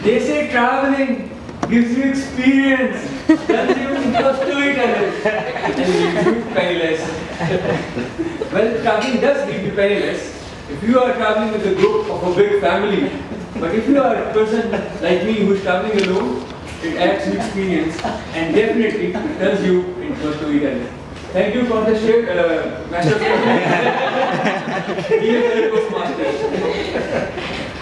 They say traveling gives you experience, turns you into a storyteller, and leaves you penniless. Well, traveling does leave you penniless if you are traveling with a group of a big family. But if you are a person like me who is traveling alone, it adds to experience and definitely turns you into a storyteller. Thank you for the share, Master. Dear Postmaster.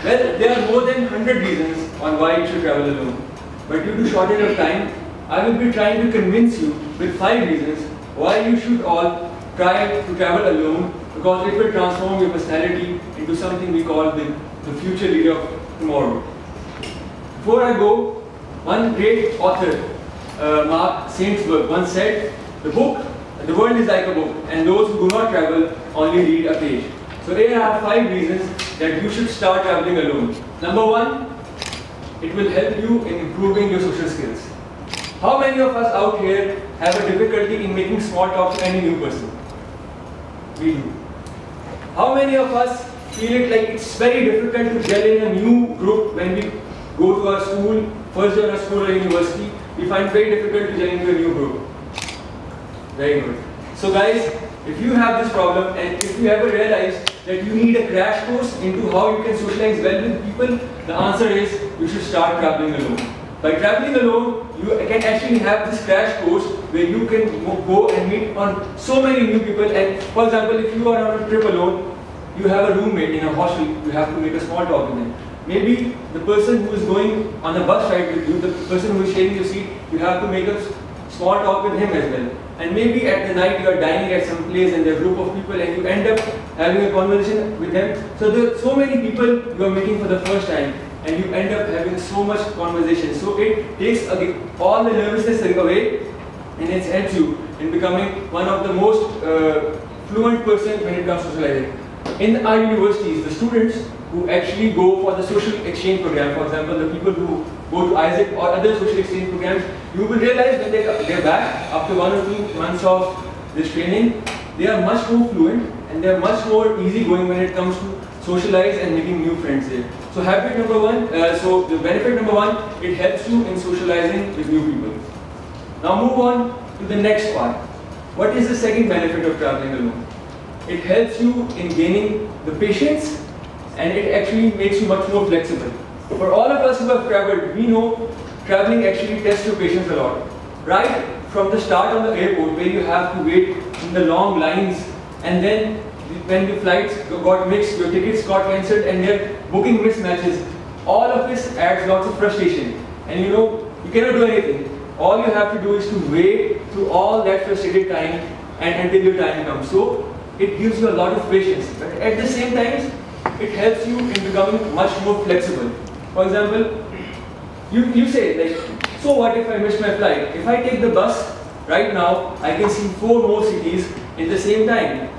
Well, there are more than 100 reasons on why you should travel alone. But due to shortage of time, I will be trying to convince you with 5 reasons why you should all try to travel alone, because it will transform your personality into something we call the future leader of tomorrow. Before I go, one great author, Mark Saintsburg, once said, the world is like a book, and those who do not travel only read a page. So here are 5 reasons that you should start traveling alone. Number 1, it will help you in improving your social skills. How many of us out here have a difficulty in making small talk to any new person? We do. How many of us feel it like it's very difficult to gel in a new group when we go to our school, first year of school or university? We find it very difficult to gel into a new group. Very good. So guys, if you have this problem and if you ever realize that you need a crash course into how you can socialize well with people, the answer is you should start traveling alone. By traveling alone, you can actually have this crash course where you can go and meet on so many new people. And for example, if you are on a trip alone, you have a roommate in a hostel, you have to make a small talk with them. Maybe the person who is going on a bus ride with you, the person who is sharing your seat, you have to make a small talk with him as well. And maybe at the night you are dining at some place and there are a group of people and you end up having a conversation with them. So there are so many people you are meeting for the first time and you end up having so much conversation. So it takes all the nervousness away and it helps you in becoming one of the most fluent person when it comes to socializing. In our universities, the students who actually go for the social exchange program, for example, the people who go to ISEC or other social exchange programs, you will realize when they're back after 1 or 2 months of this training, they are much more fluent and they are much more easygoing when it comes to socialize and making new friends there. So habit number 1, so the benefit number 1, it helps you in socializing with new people. Now move on to the next part. What is the second benefit of traveling alone? It helps you in gaining the patience and it actually makes you much more flexible. For all of us who have traveled, we know traveling actually tests your patience a lot. Right from the start on the airport where you have to wait in the long lines and then when the flights got mixed, your tickets got cancelled and their booking mismatches, all of this adds lots of frustration. And you know, you cannot do anything. All you have to do is to wait through all that frustrated time and until your time comes. So it gives you a lot of patience. But at the same time, it helps you in becoming much more flexible. For example, you say like, so what if I miss my flight? If I take the bus right now, I can see 4 more cities in the same time.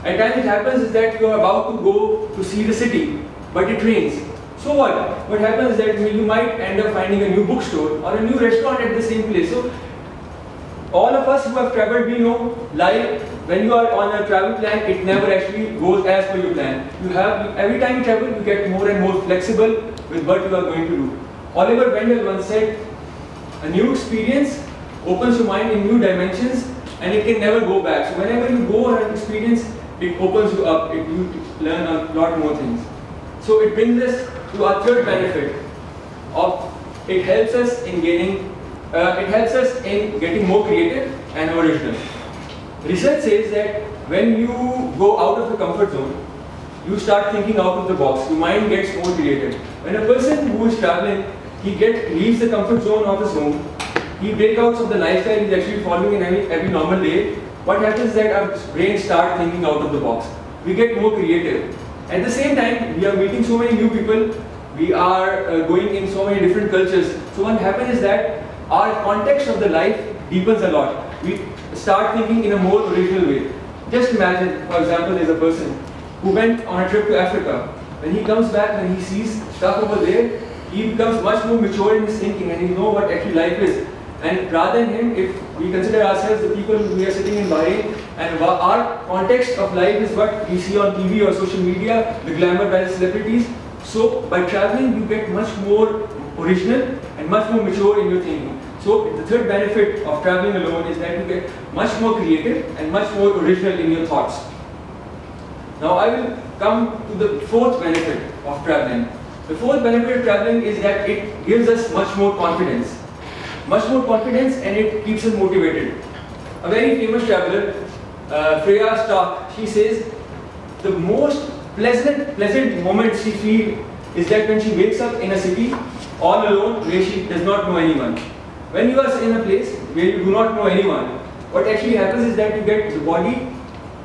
At times it happens is that you are about to go to see the city, but it rains. So what? What happens is that you might end up finding a new bookstore or a new restaurant at the same place. So all of us who have traveled, we know, like when you are on a travel plan, it never actually goes as per your plan. Every time you travel, you get more and more flexible with what you are going to do. Oliver Wendell once said, a new experience opens your mind in new dimensions and it can never go back. So whenever you go on an experience, it opens you up, you learn a lot more things. So it brings us to our third benefit of it helps us in getting more creative and original. Research says that when you go out of the comfort zone, you start thinking out of the box, your mind gets more creative. When a person who is traveling, he leaves the comfort zone of his home, he breaks out of the lifestyle he's actually following in every normal day, what happens is that our brain starts thinking out of the box. We get more creative. At the same time, we are meeting so many new people, we are going in so many different cultures. So what happens is that our context of the life deepens a lot. We start thinking in a more original way. Just imagine, for example, there's a person who went on a trip to Africa. When he comes back, when he sees stuff over there, he becomes much more mature in his thinking and he knows what actually life is. And rather than him, if we consider ourselves the people who are sitting in Bahrain, and our context of life is what we see on TV or social media, the glamour by the celebrities. So by traveling, you get much more original and much more mature in your thinking. So the third benefit of traveling alone is that you get much more creative and much more original in your thoughts. Now I will come to the fourth benefit of traveling. The fourth benefit of traveling is that it gives us much more confidence. Much more confidence, and it keeps us motivated. A very famous traveler, Freya Stark, she says the most pleasant moment she feels is that when she wakes up in a city all alone where she does not know anyone. When you are in a place where you do not know anyone, what actually happens is that you get the body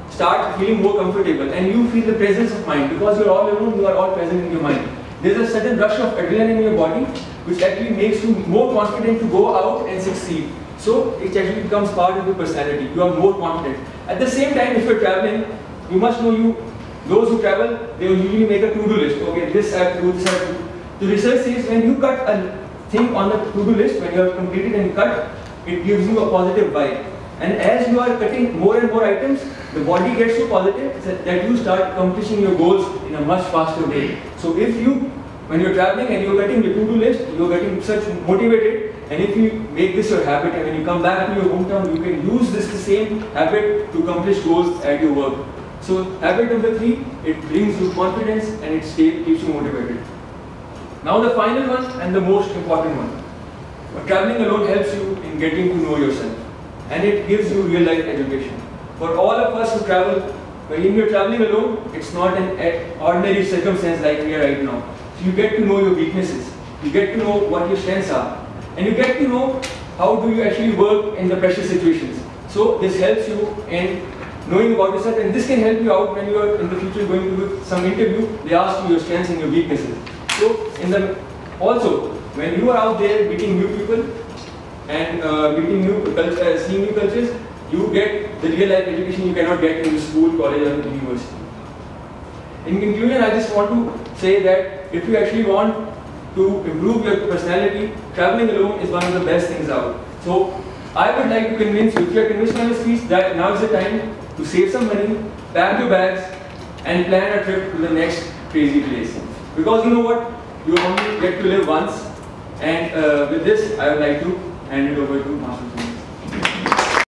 start feeling more comfortable and you feel the presence of mind. Because you are all alone, you are all present in your mind. There is a sudden rush of adrenaline in your body which actually makes you more confident to go out and succeed. So it actually becomes part of your personality. You are more confident. At the same time, if you are traveling, you must know those who travel, they usually make a to-do list. Okay, this I have to do, this I have to do. The research says when you cut a thing on the to-do list, when you have completed and you cut, it gives you a positive vibe. And as you are cutting more and more items, the body gets so positive that you start accomplishing your goals in a much faster way. So when you're traveling and you're cutting the to-do list, you're getting such motivated, and if you make this your habit and when you come back to your hometown, you can use the same habit to accomplish goals at your work. So habit number 3, it brings you confidence and it keeps you motivated. Now the final one and the most important one. Traveling alone helps you in getting to know yourself, and it gives you real life education. For all of us who travel, when you're traveling alone, it's not an ordinary circumstance like we are right now. So you get to know your weaknesses, you get to know what your strengths are, and you get to know how do you actually work in the pressure situations. So this helps you in knowing about yourself, and this can help you out when you are in the future going to do some interview. They ask you your strengths and your weaknesses. So also when you are out there meeting new people and seeing new cultures, you get the real life education you cannot get in the school, college, or university. In conclusion, I just want to say that if you actually want to improve your personality, traveling alone is one of the best things out. So I would like to convince you, if you are convinced on this speech, that now is the time to save some money, pack your bags, and plan a trip to the next crazy place. Because you know what? You only get to live once. And with this, I would like to hand it over to Master.